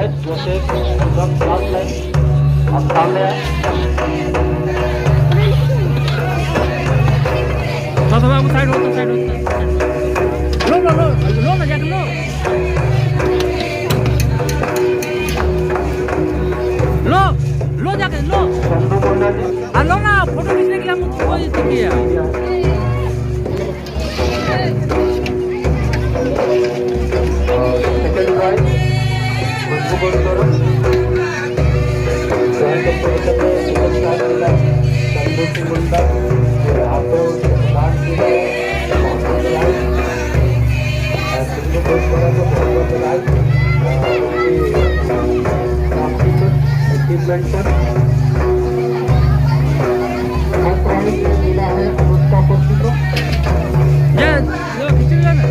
Guys, जैसे एकदम last line आप सामने है। थोड़ा बाबू साइड हो, तो साइड हो। लो लो लो लो ना जैक लो लो लो जाके लो। चंदू मुंडा जी, लो ना, फोटो खींचने के लिए हम कोई दिखिए। सेकंड प्राइज खुशबू गोस्वामी, जॉइंट कंपटीशन में सेकंड प्राइज मिला चंदू सिंह मुंडा, जो हाथों दान किया है, बहुत बहुत बधाई। खुशबू गोस्वामी को बहुत बहुत बधाई अचीवमेंट पर। थर्ड प्राइज मिला है अनुष्का कोशी को। ये लो खींच ले ना।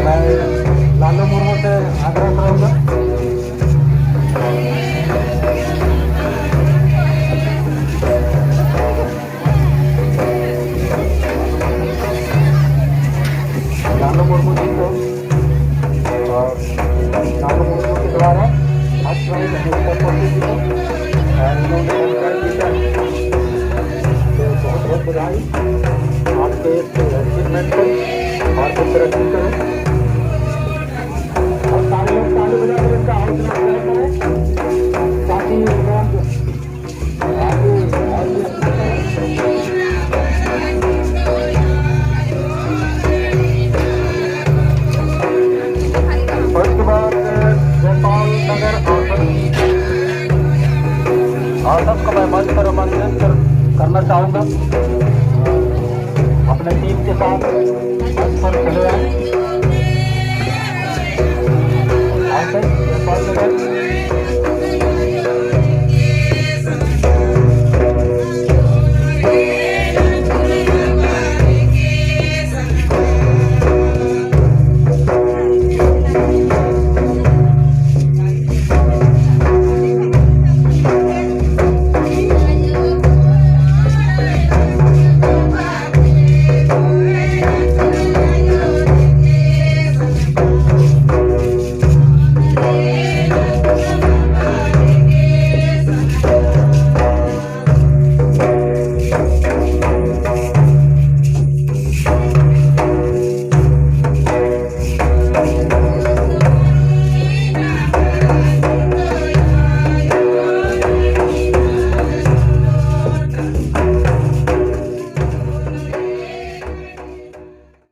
मैं लालू मुर्मू से आग्रह करूँगा, लालू मुर्मू जी को, और लालू मुर्मू के द्वारा फर्स्ट प्राइज अनुष्का कोशी जी को, और इन्होंने फर्स्ट प्राइज जीता, तो बहुत बहुत बधाई आपके इस अचीवमेंट पर, और भी तरक्की करें। और सारे लोग ताली बजाकर इनका हौसला अफजाई करें, ताकि लोग आगे फर्स्ट बार जयपाल नगर औसत को मैं मंच पर आमंत्रित करना चाहूँगा, अपने टीम के साथ मंच पर चले आए।